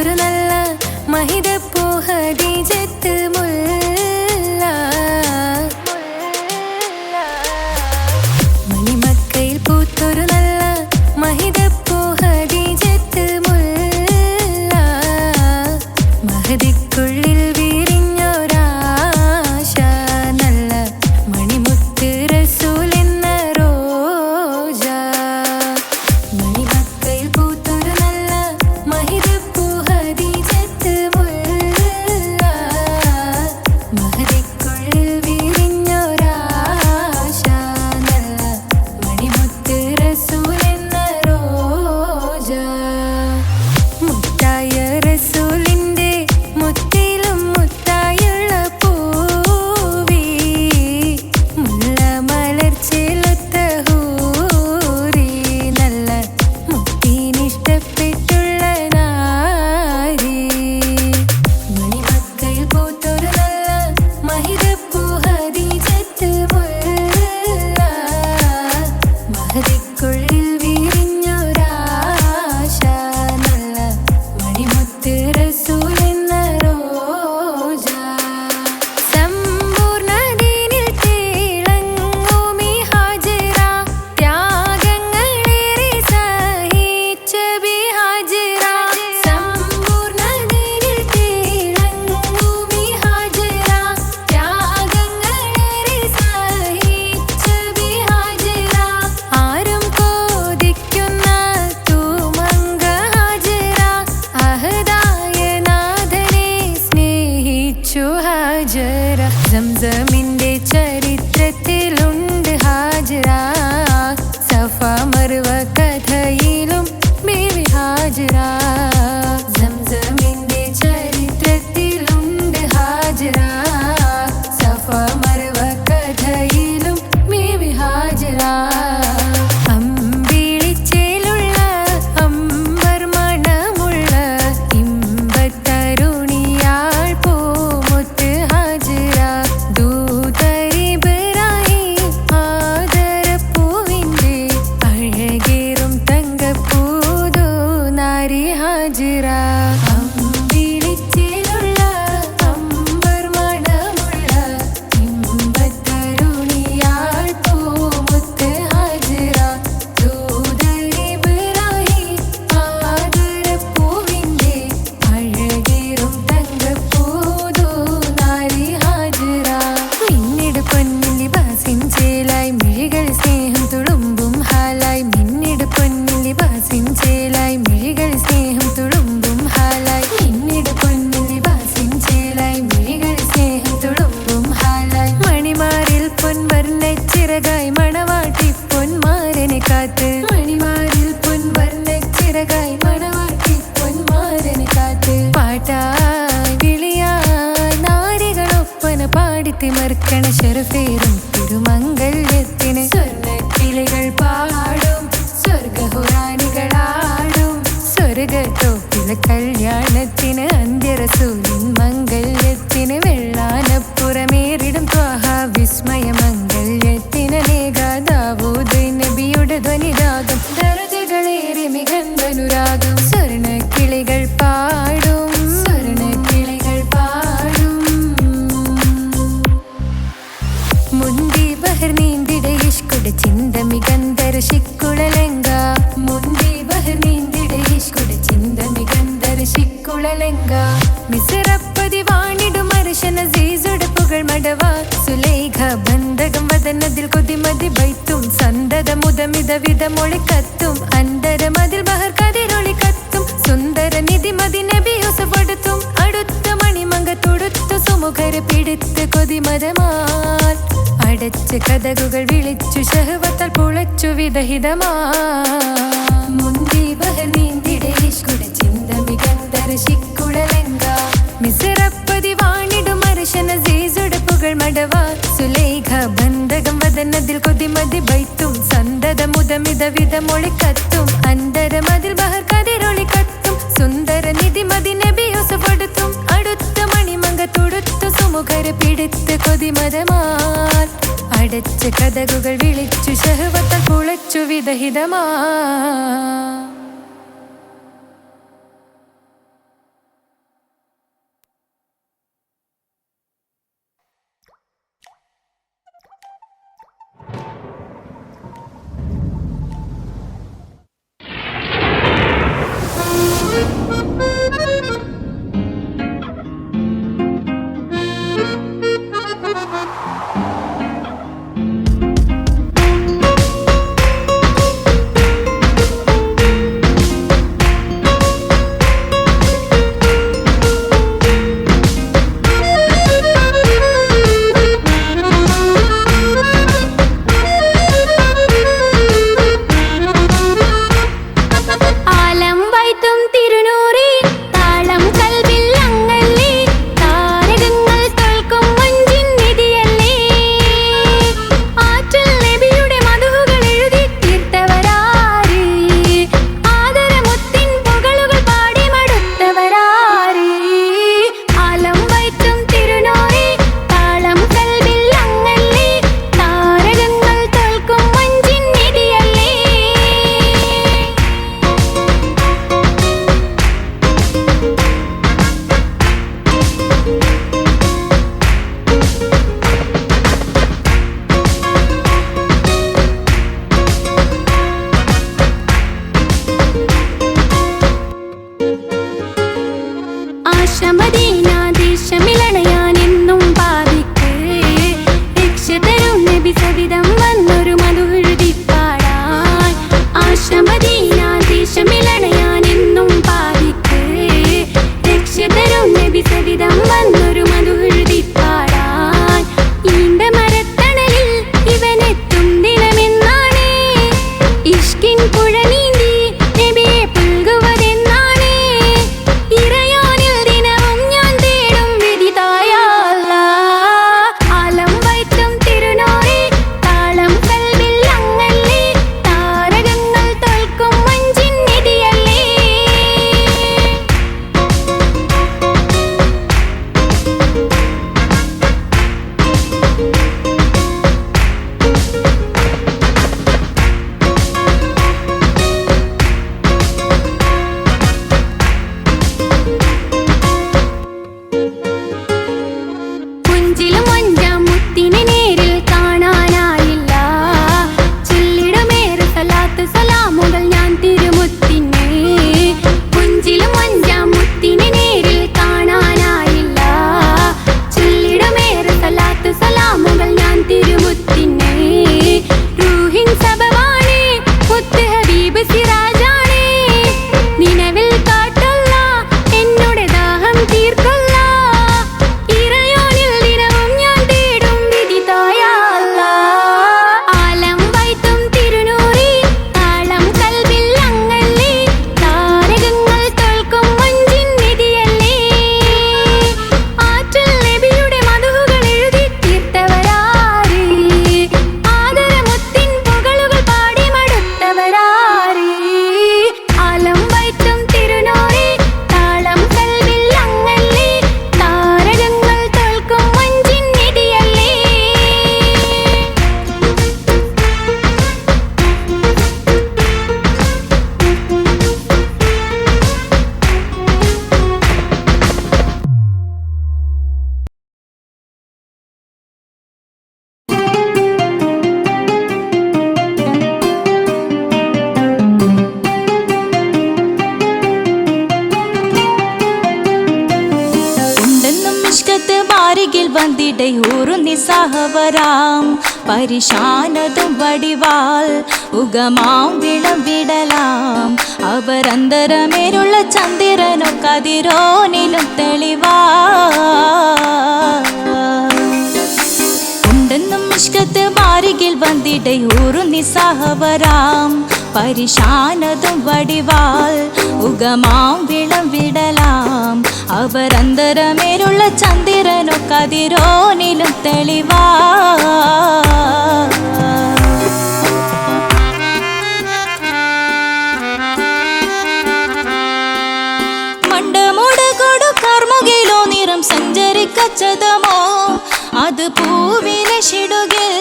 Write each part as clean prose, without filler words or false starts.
പൂത്തൊരു നല്ല മഹിതപ്പൂ ഖദീജത്ത് മുല്ല മണിമക്കയിൽ പൂത്തൊരു നല്ല മഹിതപ്പൂ ഖദീജത്ത് മുല്ല മഹദിക്കുള്ളിൽ വിരിഞ്ഞൊരാശ നല്ല മണിമുത്ത് റസൂൽ എന്ന റോജ മണിമക്കയിൽ പൂത്തൊരു നല്ല മഹിതപ്പൂ ഖദീജത്ത് മുല്ല മഹദിക്കുള്ളിൽ വിരിഞ്ഞൊരാശ നല്ല മണിമുത്ത് റസൂൽ എന്ന റോജ മുത്തായ റസൂലിന്റെ മുത്തിലും മുത്തായുള്ള പൂവി മുല്ല മലർച്ചെലുത്ത ഹൂറി നല്ല മുത്തിനിഷ്ടപ്പെട്ടുള്ള നാരി മണിമക്കയിൽ പൂത്തൊരു നല്ല മഹിതപ്പൂ ഖദീജത്ത് മുല്ല മഹദിക്കുള്ളിൽ വിരിഞ്ഞൊരാശ നല്ല മണിമുത്ത് റസൂൽ എന്ന റോജ സമ്പൂർണ്ണ ദീനിൽ തിളങ്ങുമീ ഹാജിറ ത്യാഗങ്ങളേറെ സഹിച്ച ബിഹാജിറ സമ്പൂർണ്ണ ദീനിൽ തിളങ്ങുമീ ഹാജിറ ത്യാഗങ്ങളേറെ സഹിച്ച ബിഹാജിറ ആരും കൊതിക്കുന്ന തൂമങ്ക ഹാജിറ അഹദായ നാഥനെ സ്നേഹിച്ചു ഹാജറ സംസമിന്റെ ചരിത്രത്തിലുണ്ട് ഹാജറ സഫ മർവ കഥയിലും ബീവി ഹാജറ സംസമിന്റെ ചരിത്രത്തിലുണ്ട് ഹാജറ സഫ മർവ കഥയിലും ബീവി ഹാജറ അമ്പിളിച്ചേലുള്ള അമ്പർ മണമുള്ള ഇമ്പത്തരുണിയാൾ പൂമുത്ത് ഹാജറ ദൂതരിബ്രാഹിം ആദരപ്പൂവിന്റെ അഴകേറും തങ്കപ്പൂതോ നാരി ഹാജറ അമ്പിളിച്ചേലുള്ള അമ്പർ മണമുള്ള ഇമ്പത്തരുണിയാൾ പൂമുത്ത് ഹാജറ ദൂതരിബ്രാഹിം ആദരപ്പൂവിന്റെ അഴകേറും തങ്കപ്പൂതോ നാരി ഹാജറ മിന്നിട് പൊന്നിൽ ലിബാസിൻ ചേലായി മിഴികൾ സ്നേഹം തുളുമ്പും ഹാലായി മിന്നിട് പൊന്നിൽ ലിബാസിൻ ചേലായി മിഴികൾ സ്നേഹം തുളുമ്പും ഹാലായി മിന്നിട് പൊന്നിൽ ലിബാസിൻ ചേലായി മിഴികൾ സ്നേഹം തുളുമ്പും ഹാലായി മണിമാരിൽ പൊൻവർണ്ണച്ചിറകായി മണവാട്ടി പൊന്മാരനെ കാത്ത് മണിമാരിൽ പൊൻവർണ്ണച്ചിറകായി മണവാട്ടി പൊന്മാരനെ കാത്ത് പാട്ടായി വിളിയായി നാരികളൊപ്പന പാടിത്തിമർക്കണ ശരഫേറും തിരുമംഗല്യത്തിന് സ്വർണ്ണക്കിളികൾ പാടും സ്വർഗഹുറാനികളാടും സ്വർഗത്തോപ്പിലെ കല്യാണത്തിന് അന്ത്യറസൂലിൻ മംഗല്യത്തിന് വെള്ളാനപ്പുറമേറിടും ത്വാഹ വിസ്മയ മംഗല്യത്തിന് നേക ദാവൂദ് നബിയുടെ ധ്വനിരാഗം ദരജകളേറെ മികന്ധനുരാഗം സ്വർണ്ണക്കിളികൾ പാടും സ്വർണ്ണക്കിളികൾ പാടും മുന്തി ബഹർ നീന്തിട ഇഷ്കുടെ ചിന്ത മികന്ധര ശിക്കുളലങ്ക മുന്തി ബഹർ നീന്തിട ഇഷ്കുടെ ചിന്ത മികന്ധര ശിക്കുളലങ്ക മിസറപ്പതി വാണിടും അർശന സീസുടെ പുകൾ മടവ സുലൈഖ ബന്ധകം വദനതിൽ കൊതിമതി ബൈത്തും സന്തത മുതമിത വിധമൊളി കത്തും അന്തരമതിൽ ബഹർ കതിരൊളി കത്തും സുന്ദര നിധിമതി നബി യൂസഫടുത്തും അടുത്ത മണിമങ്ക തൊടുത്തു സുമുഖര് പിടിത്ത് കൊതിമതമാൽ അടച്ച് കഥകുകൾ വിളിച്ചു ഷഹവത്താൽ പുളച്ചു വിദഹിതമാ മുന്തി ബഹർ നീന്തിട ഇഷ്കുടെ ചിന്ത മികന്ധര ശിക്കുളലങ്ക മിസറപ്പതി വാണിടും അർശന സീസുടെ പുകൾ മടവ സുലൈഖ ബന്ധകം വദനതിൽ കൊതിമതി ബൈത്തും സന്തത മുതമിത വിധമൊളി കത്തും അന്തരമതിൽ ബഹർ കതിരൊളി കത്തും സുന്ദര നിധിമതി നബി യൂസഫടുത്തും അടുത്ത മണിമങ്ക തൊടുത്തു സുമുഖര് പിടിത്ത് കൊതിമതമാൽ അടച്ച് കഥകുകൾ വിളിച്ചു ഷഹവത്താൽ പുളച്ചു വിദഹിതമാ. മിഷ്കത്ത് ബാരികിൽ വന്നിടை ഊറുന്നി സഹവരാം പരിശാനതും വടിവാൾ ഉഗമാം വിളവിടലാം അവരന്തരമേലുള്ള ചന്ദ്രനോ കതിരോനിലും തെളിവാ ഉണ്ടെന്നും മിഷ്കത്ത് ബാരികിൽ വന്നിടை ഊറുന്നി സഹവരാം പരിശാനതും വടിവാൾ ഉഗമാം വിളവിടലാം അവരന്തരമേലുള്ള ചന്ദ്രനോ കതിരോനിലും തെളിവാ മണ്ടമുടകൊടു കർമുകിലോ നിറം സഞ്ചരിക്കച്ചതമോ അത് പൂവിലെ ഷിടുകിൽ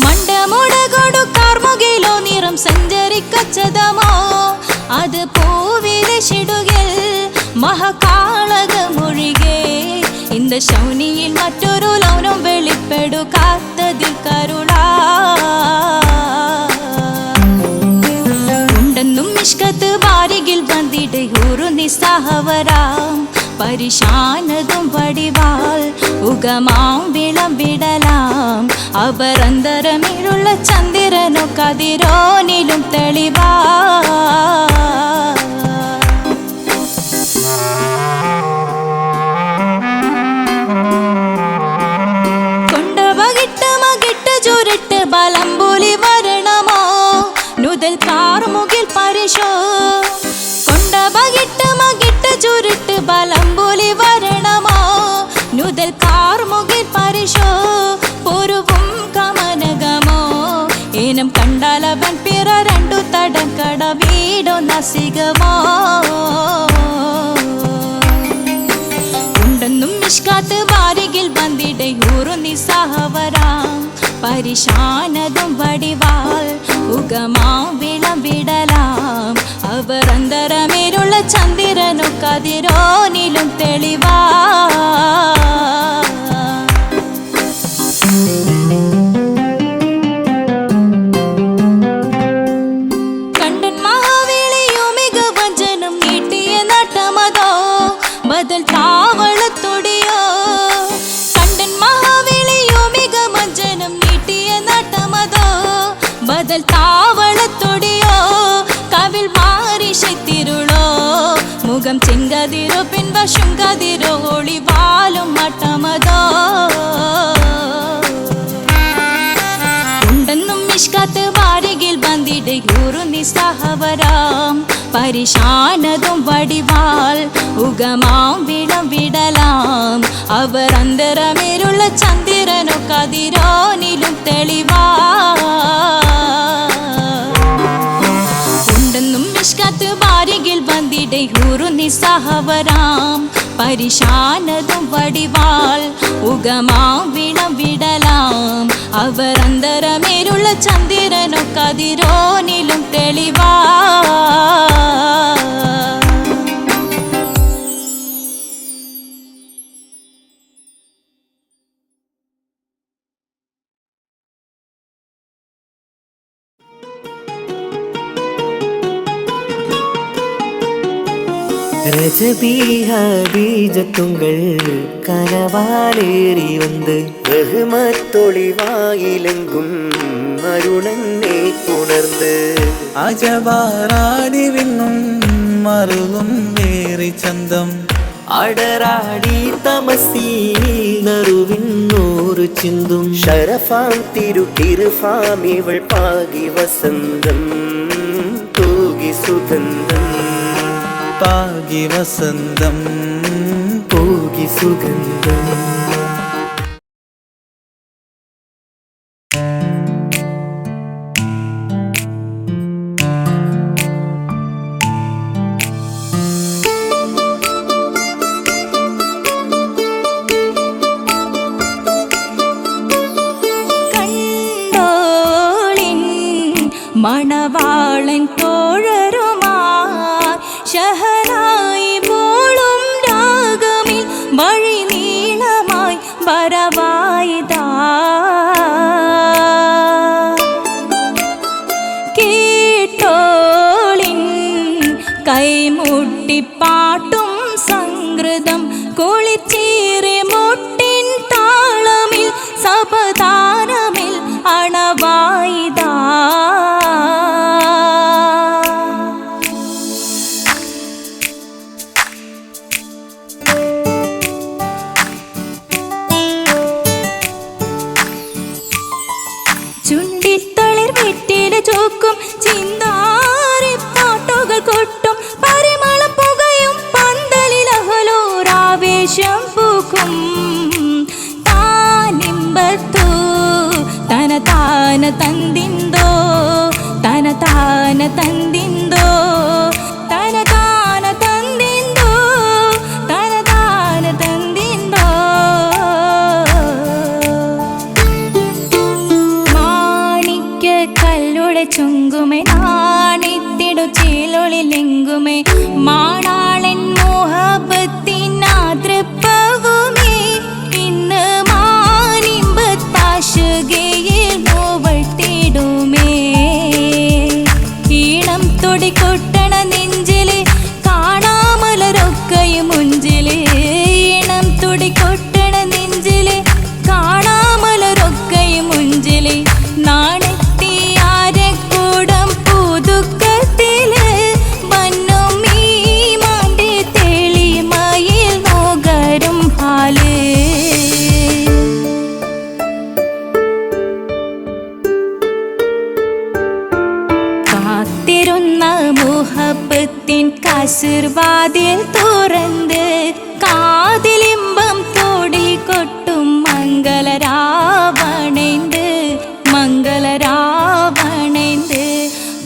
മണ്ടമുടകൊടു കർമുകിലോ നിറം സഞ്ചരിക്കച്ചതമോ അത് പൂവിലെ ഷിടുകിൽ മഹകാളകമൊഴികെ இந்த ശൗനിയിൽ മറ്റൊരു ലൗനം വെളിപ്പെടുക്കാത്തതിൽ കരുണാ ഉണ്ടെന്നും മിഷ്കത്ത് ബാരികിൽ വന്നിടை ഊറുന്നി സഹവരാം പരിശാനതും വടിവാൾ ഉഗമാം വിളവിടലാം അവരന്തരമിഴുള്ള ചന്ദ്രനോ കതിരോനിലും തെളിവാ കൊണ്ടവകിട്ട് മകിട്ട് ചുരുട്ട് ബലംപുലി വരണമോ നുതൽ കാർമുകിൽ പരിശോ കൊണ്ടവകിട്ട് മകിട്ട് ചുരുട്ട് ബലംപുലി വരണമോ നുതൽ കാർമുകിൽ പരിശോ പൊരുവും കമനകമോ ഏനം കണ്ടാലവൻ പിറ രണ്ടു തടക്കട വീടോ നസികമോ ഉണ്ടെന്നും മിഷ്കാത്ത് ബാരികിൽ വന്നിടை ഊറുന്നി സഹവരാം പരിശാനതും വടിവാൾ ഉഗമാം വിളവിടലാം അവരന്തരമേലുള്ള ചന്ദ്രനോ കതിരോനിലും തെളിവാ കണ്ടൻ മഹാവേളിയോ മികവഞ്ചനം നീട്ടിയ നട്ടമതോ ബദൽ താവളത്തൊടിയോ കണ്ടൻ മഹാവേളിയോ മികവഞ്ചനം നീട്ടിയ നട്ടമതോ ബദൽ താവളത്തൊടിയോ കവിൽ മാറി ശക്തിരുളോ മുഖം ചെങ്കതിരോ പിൻവശം കതിരോ ഒളിവാലും മട്ടമതോ ഉണ്ടെന്നും മിഷ്കത്ത് ബാരികിൽ വന്നിടை ഊറുന്നി സഹവരാം പരിശാനതും വടിവാൾ ഉഗമാം വിളവിടലാം അവരന്തരമേലുള്ള ചന്ദ്രനോ കതിരോനിലും തെളിവാ ഉണ്ടെന്നും മിഷ്കത്ത് ബാരികിൽ വന്നിടை ഊറുന്നി സഹവരാം പരിശാനതും വടിവാൾ ഉഗമാം വിളവിടലാം അവരന്തരമേലുള്ള ചന്ദ്രനോ കതിരോനിലും തെളിവാ ரஜபீஹதீஜத்துங்கள் கனவாலேறி வந்து ரஹ்மத்தொளிவாயிலெங்கும் அருணன்னே உணர்ந்து അജവാറാടി വിണ്ണും മറുകും വേറി ചന്തം അടരാടി തമസീനിൽ നറുവിന്നൂറ് ചിന്തും ഷറഫാം തിരുകിർഫാം ഇവൾ പാകി വസന്തം തൂകി സുഗന്ധം പാകി വസന്തം പൂകി സുഗന്ധം മണവാളൻ തോഴരുമായി ഷഹനായി പോളും രാഗമിൽ വഴി നീളമായി വരവായിതാ കേട്ടോളിൻ കൈമുട്ടിപ്പാട്ടും സംഗൃതം കുളിച്ചേറി സ്നേഹപദാനമിൽ അണവായിതാ. ചുണ്ടിത്തളിർ വെറ്റില ചോക്കും ചിന്താരി പാട്ടുകൾ കൊട്ടും പരിമളം പുകയും പന്തലിൽ അഹലോരാവേശം പൂക്കും. താനിമ്പത്തു തന താന തന്തിന്തോ തന താന തന്തിന്തോ തന താന തന്തിന്തോ തന താന തന്തിന്തോ. കല്ലുടെ ചുങ്കുമേ നാണിത്തിടു ചേലൊളിലെങ്കുമേ മാണാളൻ മോഹബത്തിനാതൃപ്പവുമേ ഇന്ന് മാനിമ്പത്താശുകയിൽ നോവട്ടിടുമേ. ഈണം തൊടിക്കൊട്ടണ നെഞ്ചില് കാണാമലരൊക്കെയും മുഞ്ചില്. ഈണം തൊടിക്കൊട്ടണ നെഞ്ചില് കാണാമലരൊക്കെയും മുഞ്ചില്. നാണത്തിയാരക്കൂടം പുതുക്കത്തില് മണ്ണും ഈ മാന്റെ തെളിമയിൽ നോകരും ഹാല്. കാത്തിരുന്ന മുഹബത്തിൻ കസിർവാതിൽ തുറന്ന് കാതിലിമ്പം തോടി കൊട്ടും മംഗളരാവണേന്ത് മംഗളരാവണേന്ത്.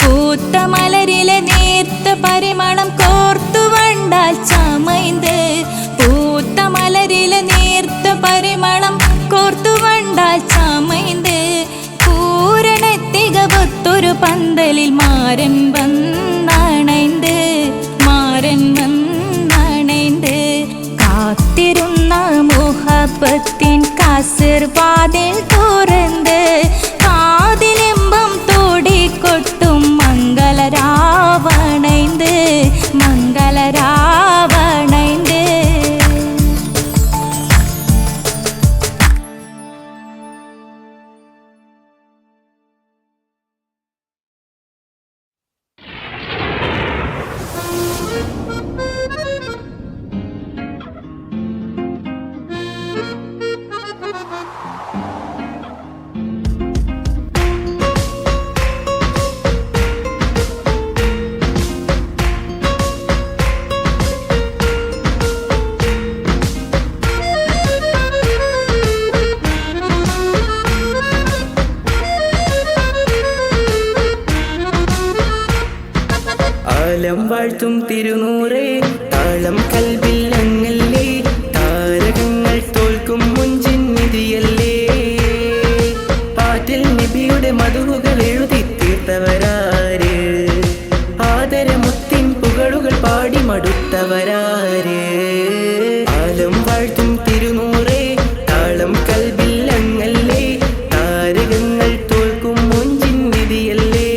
പൂത്ത മലരിലെ നേർത്ത പരിമളം കോർത്തു വണ്ടാൽ ചമൈന്ത്. പൂത്ത മലരിലെ നേർത്ത പരിമളം കോർത്തു വണ്ടാൽ ചമൈന്ത്. പൂരണത്തികവത്തൊരു പന്തലിൽ മാരൻ വന്നണൈന്ത് മാരൻ വന്നണൈന്ത്. കാത്തിരുന്ന മുഹബത്തിൻ കസിർവാതിൽ തുറന്ന് കാതിലിമ്പം തോടിക്കൊട്ടും മംഗളരാവണൈന്ത് മംഗളരാവണൈന്ത്. ആലം വാഴ്ത്തും തിരുനൂറേ താളം കൽവിൽ അങ്ങല്ലേ. താരകങ്ങൾ തോൽക്കും മുഞ്ചിൻ നിധിയല്ലേ. പാറ്റിൽ നബിയുടെ മധുകൾ എഴുതി തീർത്തവരാര്. ആദരമുത്തിൻ പുകളുകൾ പാടി മടുത്തവരാര്. ആലം വാഴ്ത്തും തിരുനൂറേ താളം കൽവിൽ അങ്ങല്ലേ. താരകങ്ങൾ തോൽക്കും മുഞ്ചിൻ നിധിയല്ലേ.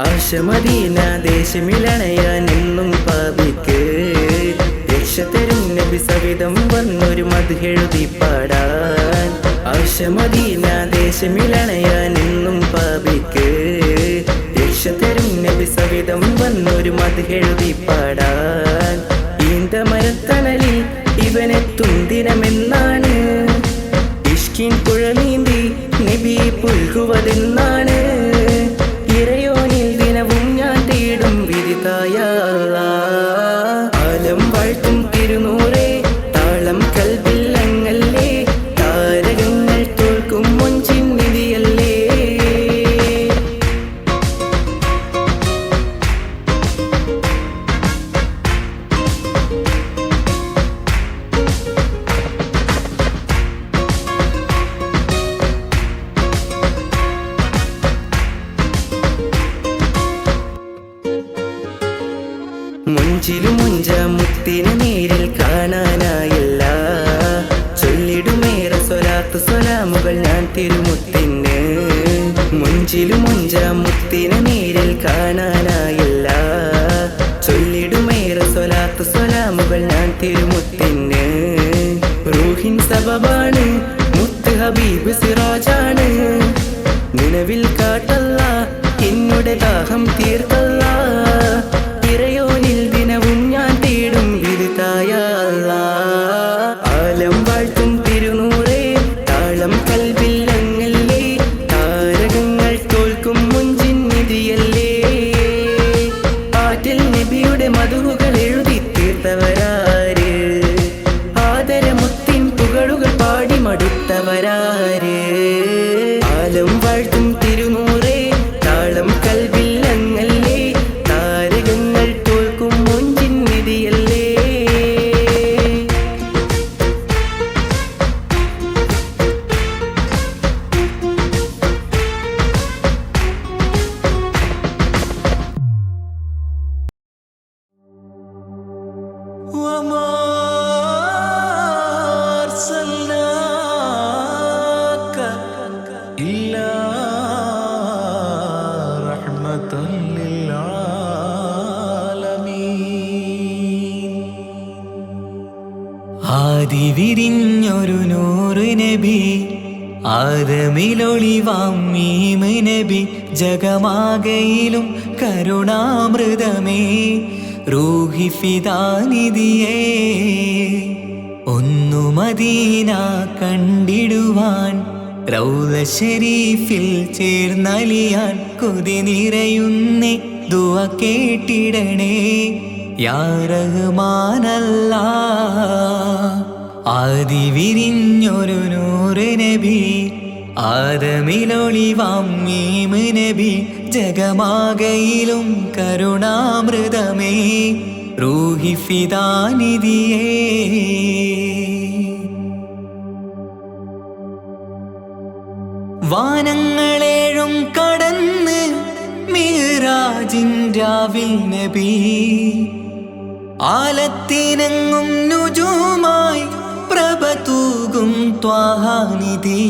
ആശമദീന ദേശമിലണയാൻ എന്നും പാപിക്ക് രക്ഷ തരും നബി സവിധം വന്നൊരു മദ്ഹെഴുതി പാടാൻ. ആശമദീന ദേശമിലണയാൻ എന്നും പാപിക്ക് രക്ഷ തരും നബി സവിധം വന്നൊരു മദ്ഹെഴുതി പാടാൻ. ഈന്തമരത്തണലിൽ ഇവനെത്തും ദിനമെന്നാണ്. ഇഷ്കിൻ പുഴ നീന്തി നബി പുൽകുവതെന്നാണ്. ഇറയോനിൽ ദിനവും ഞാൻ തേടും വിധിതായ ആലം വാഴ്ത്തും തിരുനൂറേ താളം കൽവിൽ അങ്ങല്ലേ. താരകങ്ങൾ തോൽക്കും മുഞ്ചിൻ നിധിയല്ലേ. മുഞ്ചിലു മുഞ്ച മുത്തിനെ നേരിൽ കാണാനായില്ല. ചൊല്ലിടുമേറെ സ്വലാത്ത് സ്വലാമുകൾ ഞാൻ തിരുമുത്തിന്. മുഞ്ചിലു മുഞ്ച മുത്തിനെ നേരിൽ കാണാനായില്ല. ചൊല്ലിടുമേറെ സ്വലാത്ത് സ്വലാമുകൾ ഞാൻ തിരുമുത്തിന്. റൂഹിൻ സബബാണ് മുത്ത് ഹബീബ് സിറാജാണ്. നിലവിൽ കാട്ടല്ല എന്നുടെ ദാഹം തീർത്തല്ല. ഇറയോനിൽ ദിനവും ഞാൻ തേടും വിരുതായ ആലം വാഴ്ത്തും തിരുനൂറേ താളം കൽവില്ലങ്ങല്ലേ. താരകങ്ങൾ തോൽക്കും മുഞ്ചിൻ നിധിയല്ലേ. ആറ്റിൽ നബിയുടെ മധുകൾ എഴുതി തീർത്തവരാര്. ആദരമുത്തിൻ പുകളുകൾ പാടി മടുത്തവരാര്. ആലം വാഴ്ത്തും തിരുനൂറേ താളം കൽവില്ലങ്ങല്ലേ. താരകങ്ങൾ തോൽക്കും മുഞ്ചിൻ നിധിയല്ലേ. وما أرسلناك إلا رحمة للعالمين. ആദി വിരിഞ്ഞൊരു നൂറ് നബി ആദമിലൊളിവാം മീമ് നബി. ജഗമാകയിലും കരുണാമൃതമേ റൂഹി ഫിദാനിധിയേ. ഒന്നു മദീന കണ്ടിടുവാൻ റൗള ശരീഫിൽ ചേർന്നലിയാൻ കൊതി നിറയുന്നേ ദുആ കേട്ടിടണേ യാ റഹ്മാനല്ലാ. ആദി വിരിഞ്ഞൊരു നൂറ് നബി ആദമിലൊളിവാം മീമ് നബി. ജഗമാകയിലും കരുണാമൃതമേ റൂഹി ഫിദാനിധിയേ. വാനങ്ങളേഴും കടന്ന് മിഅ്റാജിൻ രാവിൽ നബി. ആലത്തിനെങ്ങും നുജൂമായി പ്രഭ തൂകും ത്വാഹാനിധി.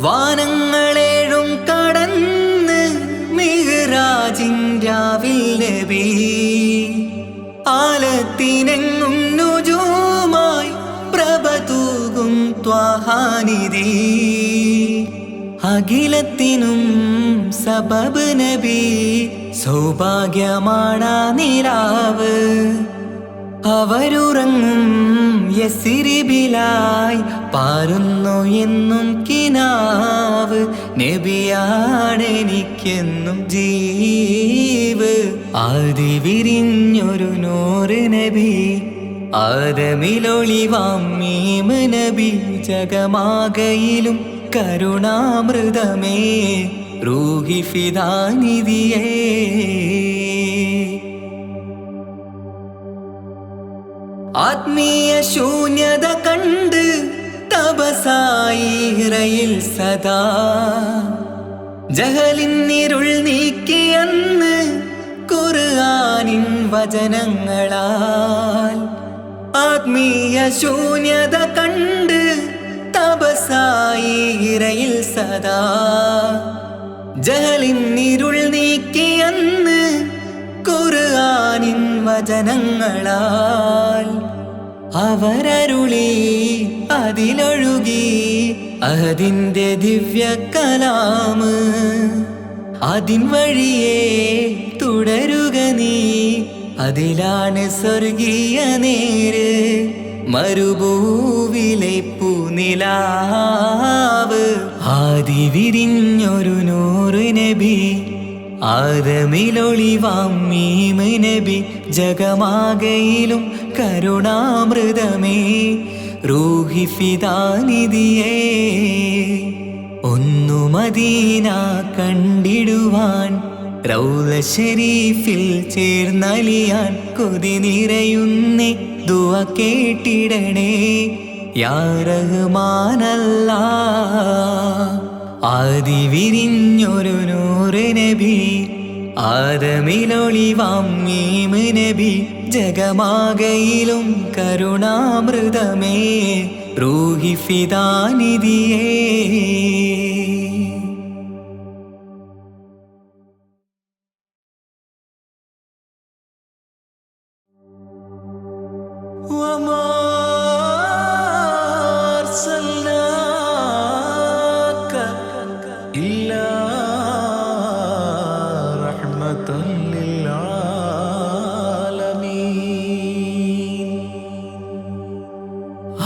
വാനങ്ങളേഴും കടന്ന് മിഅ്റാജിൻ രാവിൽ നബി. ആലത്തിനെങ്ങും നുജൂമായി പ്രഭ തൂകും ത്വാഹാനിധി. അഖിലത്തിനും സബബ് നബി. സൗഭാഗ്യമാണാ നിലാവ് അവരുറങ്ങും യസിരിബിലായി പാരുന്നു എന്നും കിനാവ്. നബിയാണെനിക്കെന്നും ജീവ്. ആദി വിരിഞ്ഞൊരു നൂറ് നബി ആദമിലൊളിവാം മീമ് നബി. ജഗമാകയിലും കരുണാമൃതമേ റൂഹി ഫിദാനിധിയേ. ആത്മീയ ശൂന്യത കണ്ട് തപസായി ഇറയിൽ സദാ. ജഹലിന്നിരുൾ നീക്കിയന്ന് ഖുർആനിൻ വചനങ്ങളാൽ. ആത്മീയ ശൂന്യത കണ്ട് തപസായി ഇറയിൽ സദാ. ജഹലിന്നിരുൾ നീക്കിയന്ന് ഖുർആനിൻ വചനങ്ങളാൽ. അവരരുളി അതിലൊഴുകി അതിൻ്റെ ദിവ്യ കലാമ്. അതിൻ വഴിയേ തുടരുക നീ അതിലാണ് സ്വർഗീയ നേര്. മരുഭൂവിലെ പൂനിലാവ്. ആദി വിരിഞ്ഞൊരു നൂറ് നബി ആദമിലൊളിവാം മീമ് നബി. ജഗമാകയിലും കരുണാമൃതമേ റൂഹി ഫിദാനിധിയേ. ഒന്നു മദീന കണ്ടിടുവാൻ റൗള ശരീഫിൽ ചേർന്നലിയാൻ കൊതി നിറയുന്നേ ദുആ കേട്ടിടണേ യാ റഹ്മാനല്ലാ. ആദി വിരിഞ്ഞൊരു നൂറ് നബി ആദമിലൊളിവാം മീമ് നബി ജഗമാകയിലും കരുണാമൃതമേ റൂഹി ഫിദാനിധിയേ.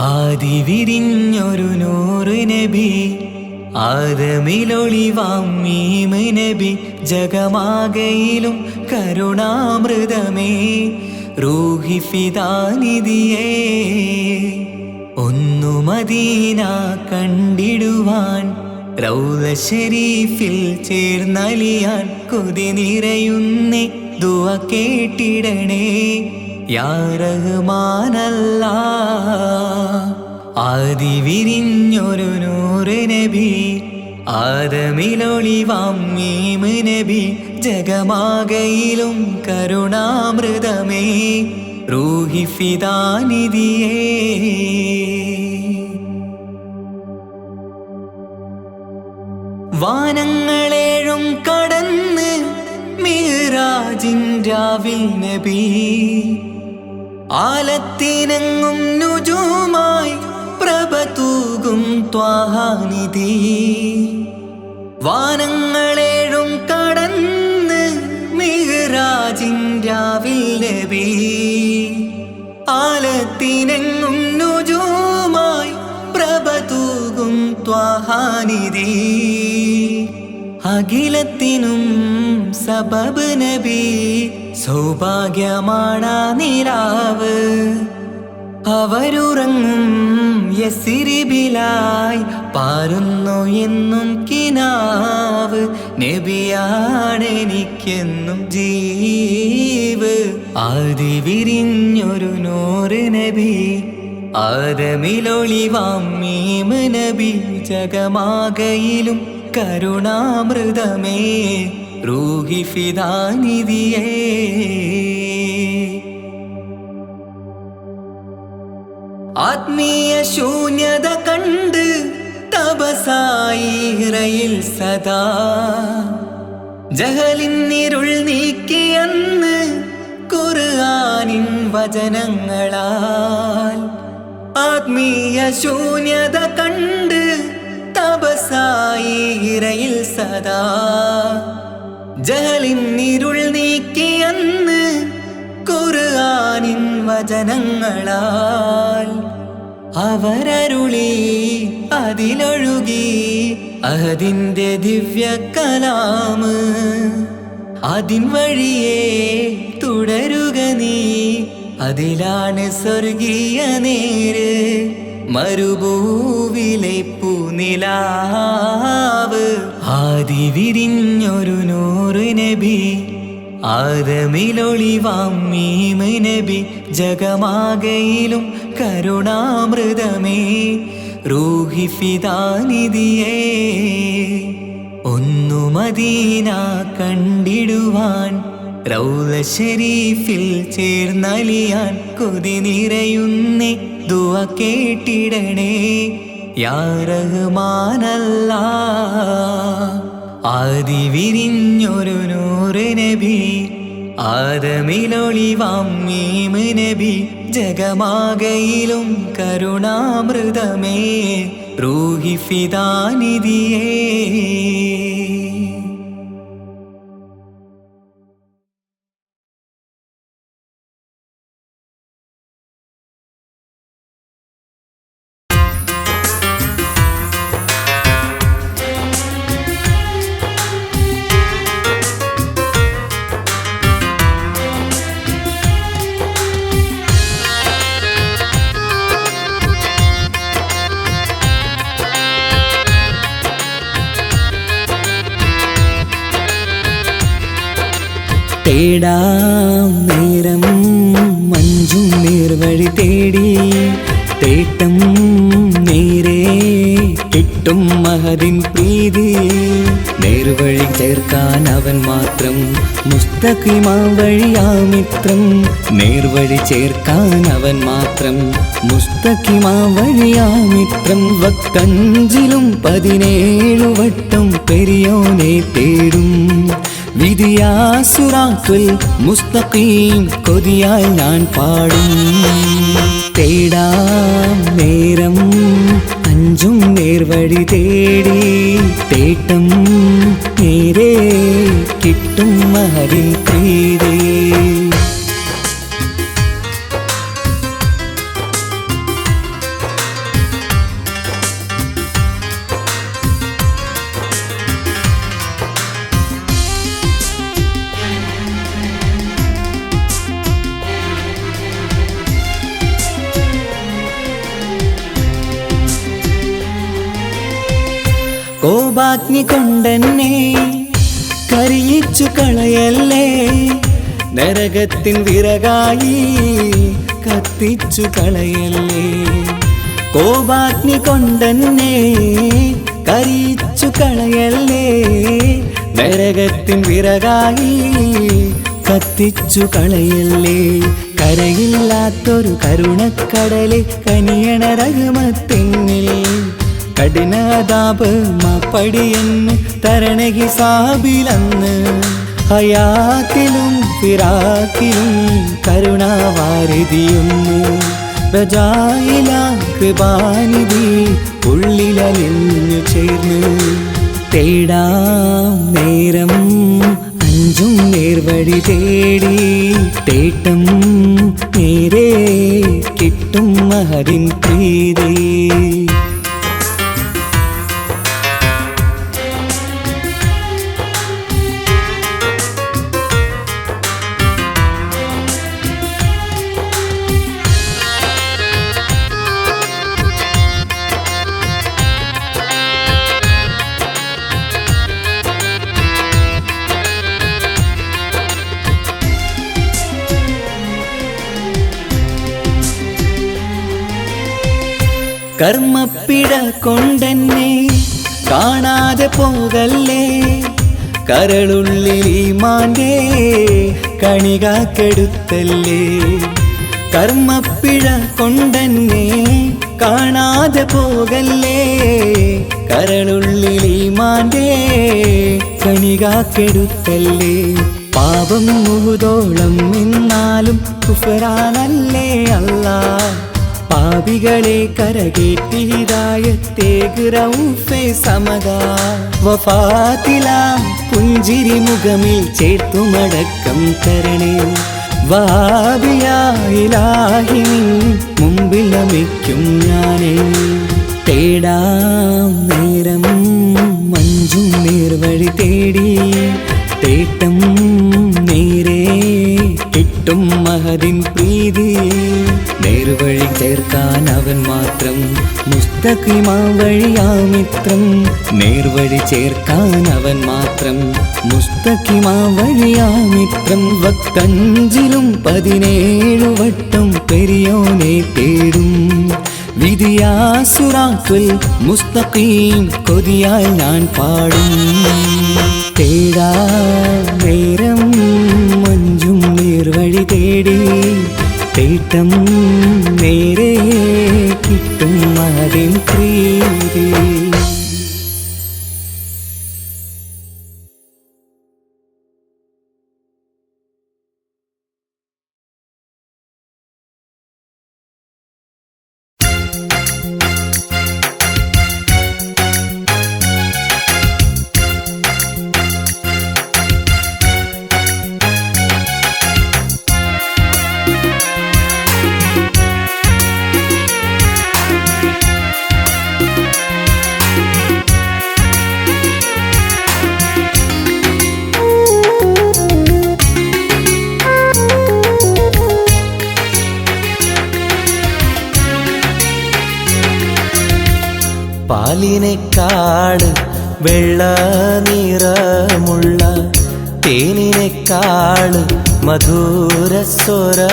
ആദിവിരിഞ്ഞൊരു നൂറ് നബി ആദമിലൊളിവാം മീമ് നബി ജഗമാകയിലും കരുണാമൃതമേ റൂഹി ഫിദാനിധിയേ. ഒന്നു മദീന കണ്ടിടുവാൻ റൗള ശരീഫിൽ ചേർന്നലിയാൻ കൊതി നിറയുന്നേ ദുആ കേട്ടിടണേ യാ റഹ്മാനല്ലാഹ്. ആദിവിരിഞ്ഞൊരു നൂറ് നബി ആദമിലൊളിവാം മീമ് നബി ജഗമാകയിലും കരുണാമൃതമേ റൂഹി ഫിദാനിധിയേ. വാനങ്ങളേഴും കടന്ന് മിഅ്റാജിൻ രാവിൽ നബി ആലത്തിനെങ്ങും നുജൂമായി പ്രഭ തൂകും ത്വാഹാനിധി. വാനങ്ങളേഴും കടന്ന് മിഅ്റാജിൻ രാവിൽ നബി ആലത്തിനെങ്ങും നുജൂമായി പ്രഭ തൂകും ത്വാഹാനിധി. അഖിലത്തിനും സബബ് നബി സൗഭാഗ്യമാണ് നിലാവ്. അവരുറങ്ങും യസിരിബിലായി പാരുന്നു എന്നും കിനാവ്. നബിയാണെനിക്കെന്നും ജീവ്. ആദിവിരിഞ്ഞൊരു നൂറ് നബി ആദമിലൊളിവാം മീമ് നബി ജഗമാകയിലും കരുണാമൃതമേ റൂഹി ഫിദാനിധിയേ. ആത്മീയ ശൂന്യത കണ്ട് തപസായി ഇറയിൽ സദാ ജഹലിന്നിരുൾ നീക്കിയന്ന് ഖുർആനിൻ വചനങ്ങളാൽ. ആത്മീയ ശൂന്യത കണ്ട് തപസായി ഇറയിൽ സദാ ജഹലിന്നിരുൾ നീക്കിയന്ന് ഖുർആനിൻ വചനങ്ങളാൽ. അവരരുളി അതിലൊഴുകി അഹദിന്റെ ദിവ്യ കലാമ്. അതിൻ വഴിയേ തുടരുക നീ, അതിലാണ് സ്വർഗീയ നേര്. മരുഭൂവിലെ പൂനിലാവ്. ആദിവിരിഞ്ഞൊരു നൂറ് നബി ആദമിലൊളിവാം മീമ് നബി ജഗമാകയിലും കരുണാമൃതമേ റൂഹി ഫിദാനിധിയേ. ഒന്നു മദീന കണ്ടിടുവാൻ റൗള ശരീഫിൽ ചേർന്നലിയാൻ കൊതി നിറയുന്നേ ദുആ കേട്ടിടണേ യാ റഹ്മാനല്ലാഹ്. ആദിവിരിഞ്ഞൊരു നൂറ് നബി ആദമിലൊളിവാം മീമ് നബി ജഗമാകയിലും കരുണാമൃതമേ റൂഹി ഫിദാനിധിയേ. തേടാം നേരം മഞ്ചും നേർവഴി തേടി തേട്ടം നേരെ കിട്ടും മഹദിൻ പ്രീതി. നേർവഴി ചേർക്കാൻ അവൻ മാത്രം മുസ്തഖിമാം വഴിയാമിത്രം നേർവഴി ചേർക്കാൻ അവൻ മാത്രം മുസ്തഖിമാം വഴിയാമിത്രം വക്കഞ്ചിലും 17 വട്ടം പെരിയോനെ തേടും വിധിയാ സിറാത്തുൽ മുസ്തഖീം കൊതിയാൽ ഞാൻ പാടും തേടാം നേരം അഞ്ചും നേർവഴി തേടി തേട്ടം നേരെ കിട്ടും മഹരിൻ പ്രീതി കോപാഗ്നി കൊണ്ടെന്നെ കരിയിച്ചു കളയല്ലേ നരകത്തിൻ വിറകായി കത്തിച്ചു കളയല്ലേ കോപാഗ്നി കൊണ്ടെന്നെ കരിയിച്ചു കളയല്ലേ നരകത്തിൻ വിറകായി കത്തിച്ചു കളയല്ലേ കരയില്ലാത്തൊരു കരുണക്കടലെ കനിയണ റഹ്മത്തിന്നിൽ കഠിനതാപ് മാപ്പടിയെന്ന് തരണ ഹിസാബിലന്ന് ഹയാത്തിലും ഫിറാക്കിലും കരുണാവാരിതിയൊന്ന് പ്രജായില കൃപാനിധി ഉള്ളിലലിഞ്ഞു ചേർന്ന് തേടാം നേരം അഞ്ചും നേർവഴി തേടി തേട്ടം നേരെ കിട്ടും മഹരിൻ പ്രീതി കർമ്മപ്പിട കൊണ്ടെന്നെ കാണാതെ പോകല്ലേ കരളുള്ളിൽ ഈമാന്റെ കണികാക്കെടുത്തല്ലേ കർമ്മപ്പിഴ കൊണ്ടെന്നെ കാണാതെ പോകല്ലേ കരളുള്ളിൽ ഈമാന്റെ കണികാക്കെടുത്തല്ലേ പാപം മുഹുദോളം എന്നാലും കുഫറാനല്ലേ അല്ലാ പാപികളെ കരകേറ്റി ഹിദായത്തേക് റഊഫേ സമദാ വഫാത്തിലാം പുഞ്ചിരി മുഖമിൽ ചേർത്തുമടക്കം തരണേ വഹാബിയായിലാഹി മുമ്പിൽ നമിക്കും ഞാനേ തേടാം നേരം മഞ്ചും നേർവഴി തേടി തേട്ടം നേരെ കിട്ടും മഹദിൻ പ്രീതി നേർവഴി ചേർക്കാൻ അവൻ മാത്രം മുസ്തഖിമാം വഴിയാമിത്രം നേർവഴി ചേർക്കാൻ അവൻ മാത്രം മുസ്തഖിമാം വഴിയാമിത്രം വക്കഞ്ചിലും 17 വട്ടം പെരിയോനെ തേടും വിധിയാ സിറാത്തുൽ മുസ്തഖീം കൊതിയാൽ ഞാൻ പാടും തേടാ നേരം മഞ്ചും നേർവഴി തേടി തേട്ടം നേരെ കിട്ടും മഹരിൻ പ്രീതി പാലിനേക്കാൾ വെള്ള നിറമുള്ള തേനിനേക്കാൾ മധുരസ്വരമുള്ള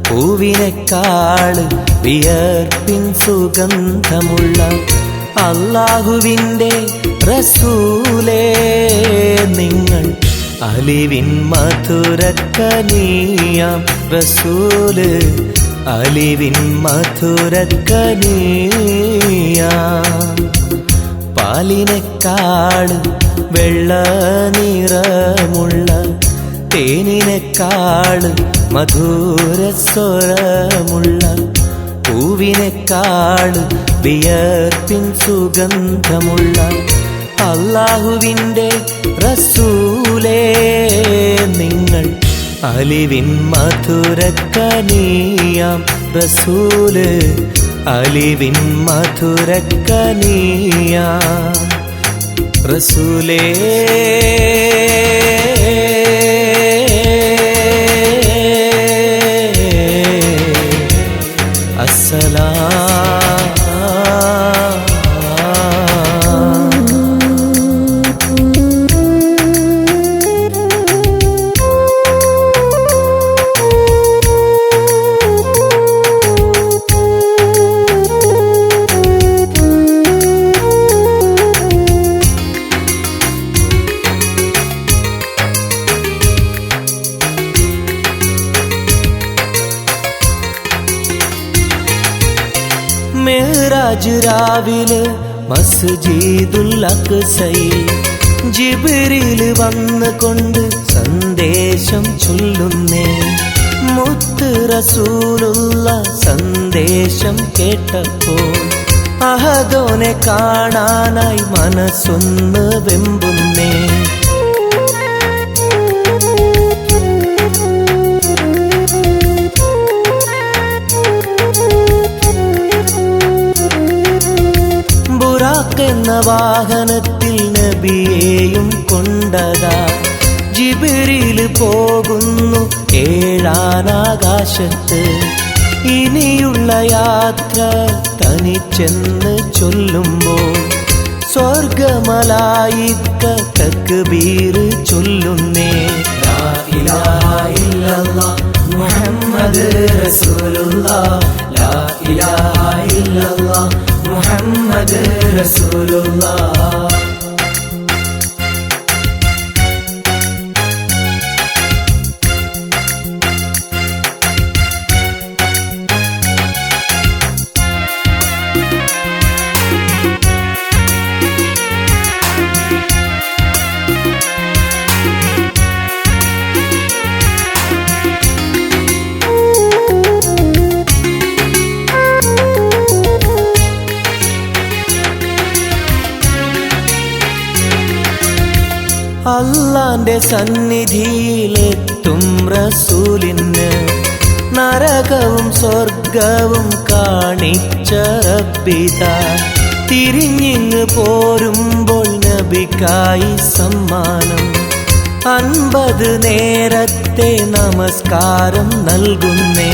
പൂവിനേക്കാൾ വിയർപ്പിൻ സുഗന്ധമുള്ള അല്ലാഹുവിൻ്റെ റസൂലേ നിങ്ങൾ അലിവിൻ മധുരക്കനിയാം റസൂല് അലിവിൻ മധുരക്കനിയാം പാലിനെക്കാട് വെള്ള നിറമുള്ള തേനിനെക്കാട് മധുരസ്വരമുള്ള പൂവിനെക്കാട് വിയർപ്പിൻ സുഗന്ധമുള്ള അല്ലാഹുവിൻ്റെ റസൂലേ നിങ്ങൾ അലിവിൻ മധുരക്കനിയാം റസൂല് അലിവിൻ മധുരക്കനിയാം റസൂലേ മെഹ്റാജ് രാവിലെ മസ്ജിദുൽ അഖ്സയിൽ ജിബ്രീൽ വന്നുകൊണ്ട് സന്ദേശം ചൊല്ലുന്നേ മുത്ത് റസൂലുള്ള സന്ദേശം കേട്ടപ്പോൾ അഹദോനെ കാണാനായി മനസ്സൊന്ന് വെമ്പുന്നേ എന്ന വാഹനത്തിൽ നബിയെയും കൊണ്ടതാ ജിബ്രീൽ പോകുന്നു ഏഴാനാകാശത്ത് ഇനിയുള്ള യാത്ര തനിച്ചെന്ന് ചൊല്ലുമ്പോൾ സ്വർഗമലായിക്ക തക്ബീർ ചൊല്ലുന്നേ ലാ ഇലാഹ ഇല്ലല്ലാഹ് മുഹമ്മദ് റസൂലുള്ളാഹ് ലാ ഇലാഹ ഇല്ലല്ലാഹ് മുഹമ്മദ് റസൂലുള്ളാഹ് അല്ലാന്റെ സന്നിധിയിലെത്തും റസൂലിന് നരകവും സ്വർഗവും കാണിച്ച റബ്ബിതാ തിരിഞ്ഞിങ്ങ് പോരുമ്പോൾ നബിക്കായി സമ്മാനം 50 നേരത്തെ നമസ്കാരം നൽകുന്നേ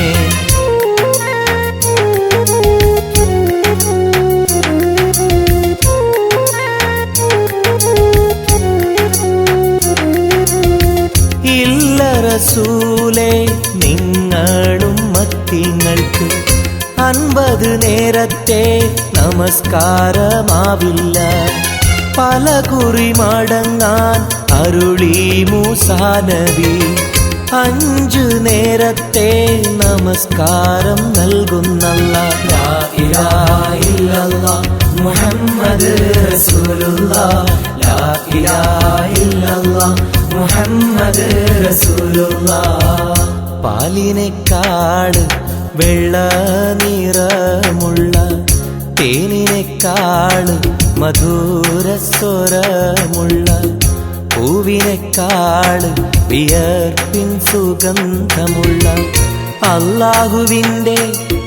റസൂലേ നിങ്ങളും മത്തിങ്ങൾക്ക് 50 നേരത്തെ നമസ്കാരമാവില്ല പല കുറി മടങ്ങാൻ അരുളി മൂസാ നബി 5 നേരത്തെ നമസ്കാരം നൽകുന്നല്ലാഹ് ലാ ഇലാഹ ഇല്ലല്ലാഹ് മുഹമ്മദ് റസൂലുള്ളാഹ് ലാ ഇലാഹ ഇല്ലല്ലാഹ് മുഹമ്മദ് റസൂലുള്ളാഹ് പാലിനെക്കാട് വെള്ള നിറമുള്ള തേനിനെക്കാട് മധുരസ്വരമുള്ള പൂവിനെക്കാട് വിയർപ്പിൻ സുഗന്ധമുള്ള അല്ലാഹുവിൻ്റെ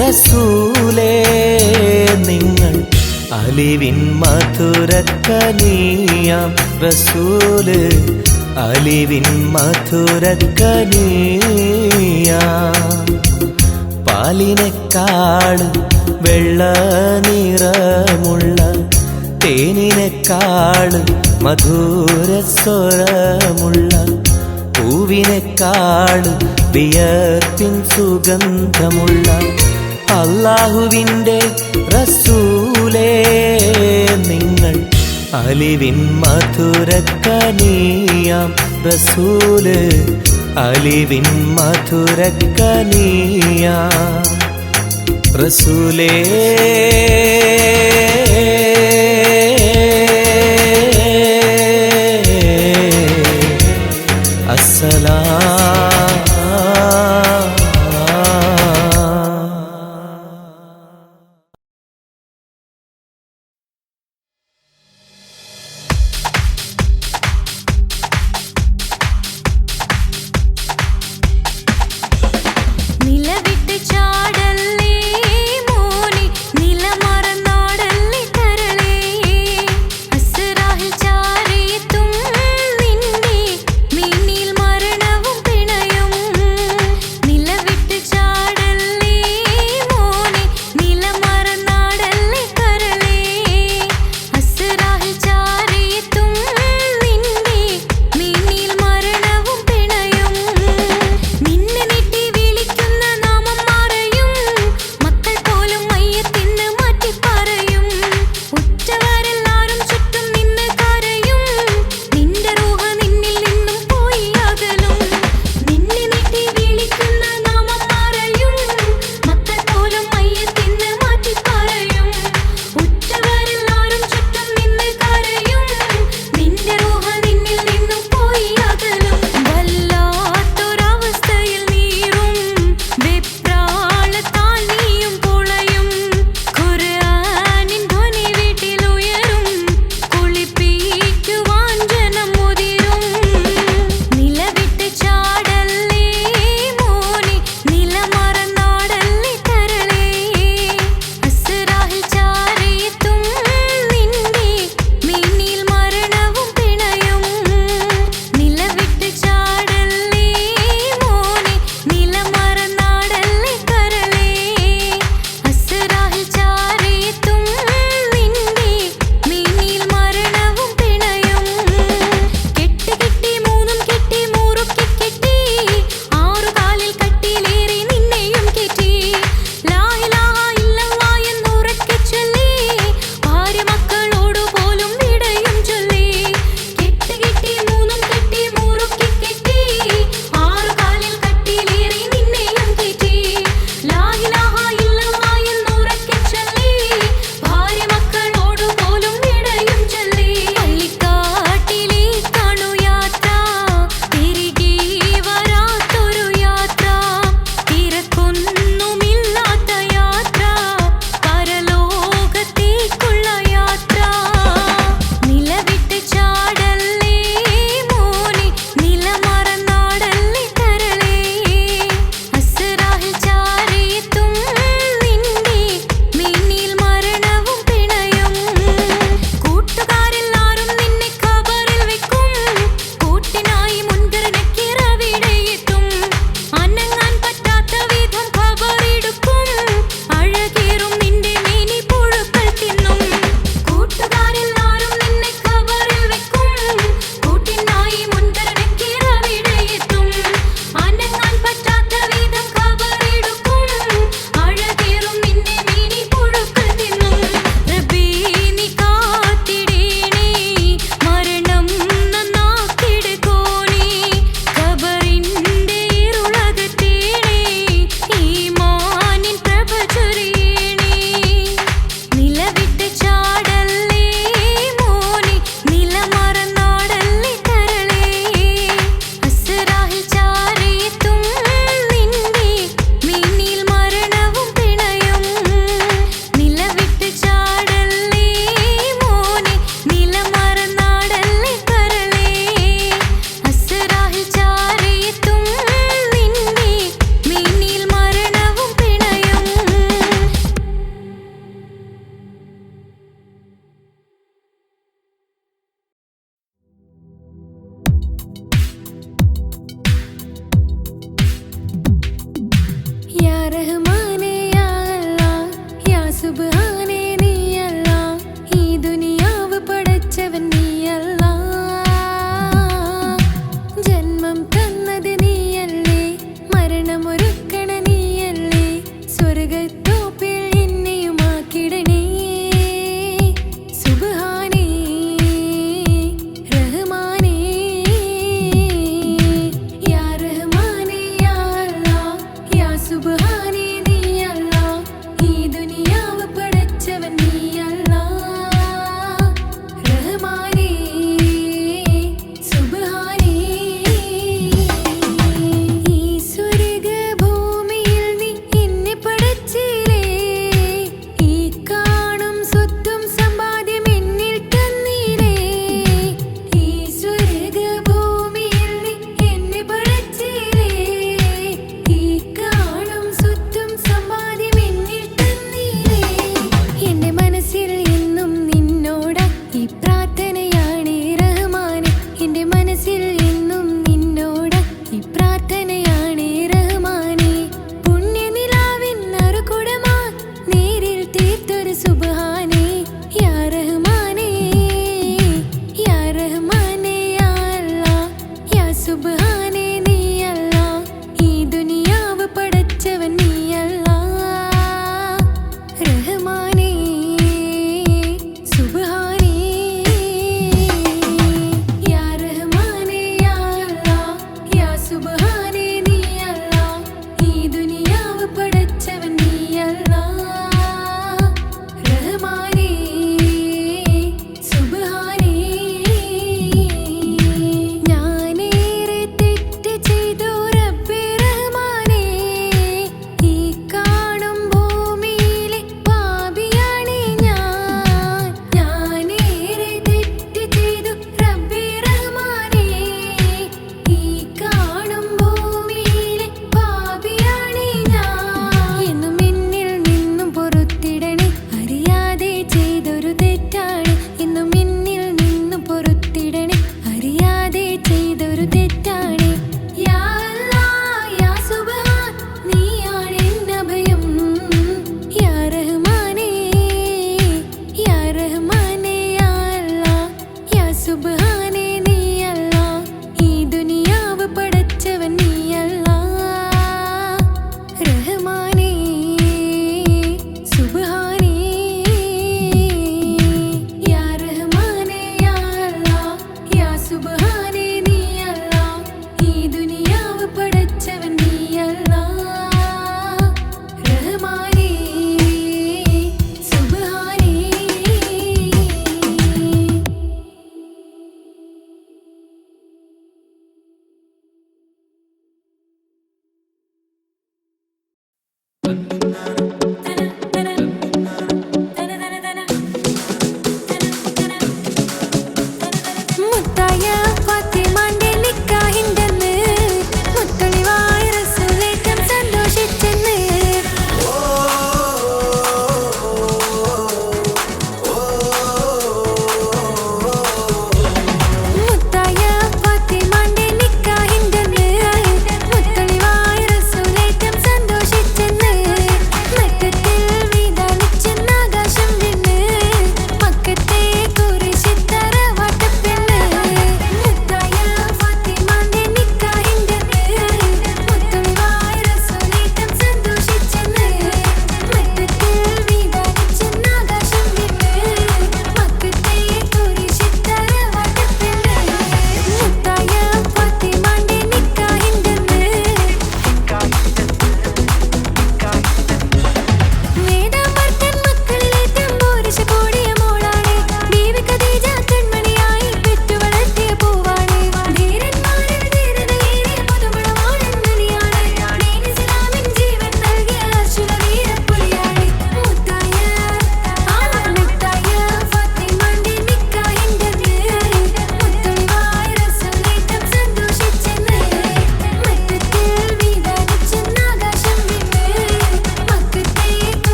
റസൂലേ നിങ്ങൾ അലിവിൻ മധുരക്കനിയാം റസൂല് അലിവിൻ മധുരക്കനിയാം പാലിനെക്കാട് വെള്ള നിറമുള്ള തേനിനെക്കാട് മധുരസ്വരമുള്ള പൂവിനെക്കാട് വിയർപ്പിൻ സുഗന്ധമുള്ള അല്ലാഹുവിൻ്റെ റസൂലേ നിങ്ങൾ അലിവിൻ മധുരക്കനിയാം റസൂല് അലിവിൻ മധുരക്കനിയ റസൂലേ നിലവിട്ട് ചാടല്ലേ മോനെ നിലമറന്നാടല്ലേ കരളേ അസ്റാഹിൽ ചാരിയെത്തും നിന്റെ മിന്നിൽ മരണ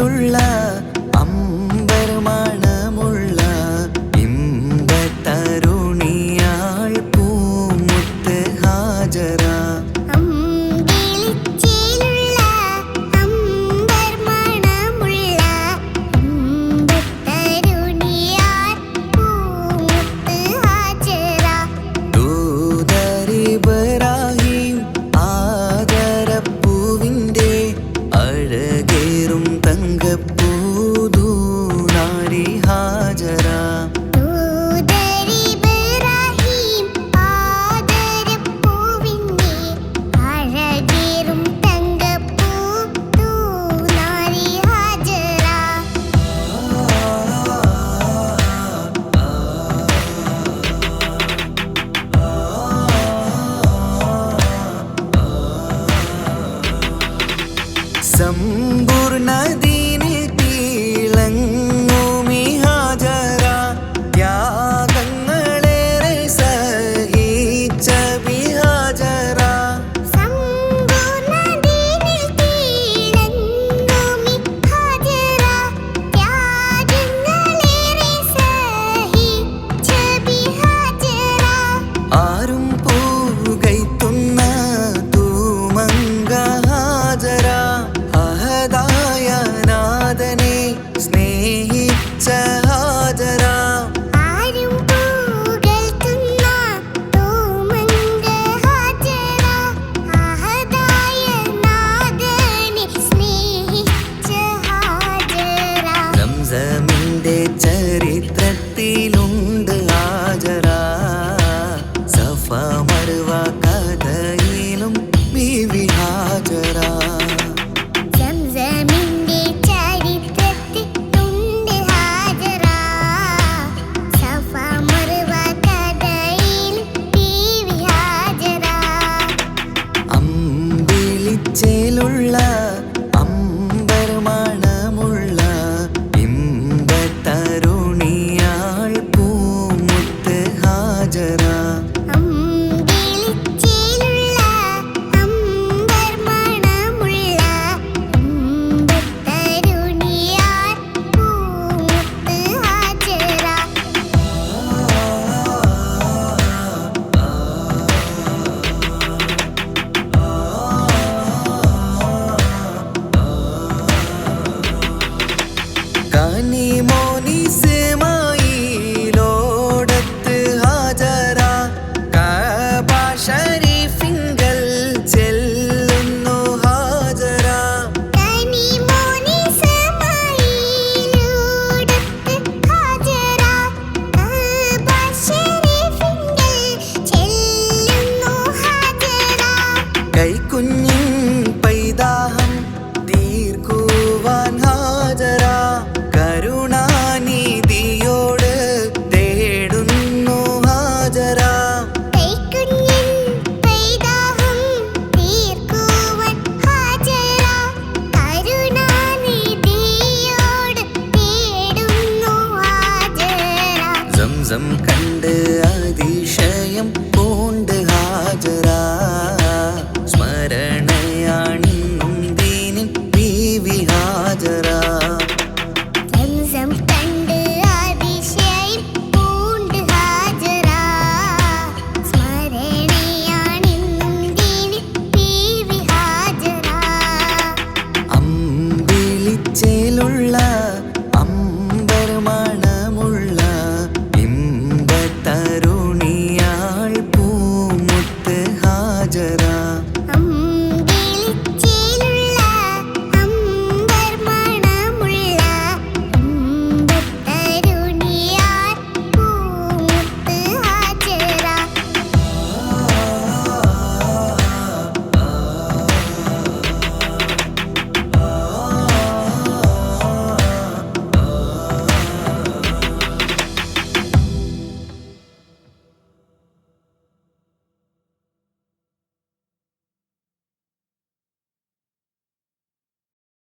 ചേലുള്ള അമ്പർമണമുള്ള ഇമ്പത്തരുണിയാൾ പൂമുത്ത് ഹാജറ. അമ്പിളിച്ചേലുള്ള അമ്പർമണമുള്ള ഇമ്പത്തരുണിയാൾ പൂമുത്ത് ഹാജറ. ദൂതരിബ്രാഹിം ആദരപ്പൂവിൻ്റെ അഴകേറും തങ്കപ്പൂതൂനാരി ഹാജറ. ദൂതരിബ്രാഹിം ആദരപ്പൂവിൻ്റെ അഴകേറും തങ്കപ്പൂതൂനാരി ഹാജറ. സമ്പൂർണ്ണ ദീനിൽ തിളങ്ങ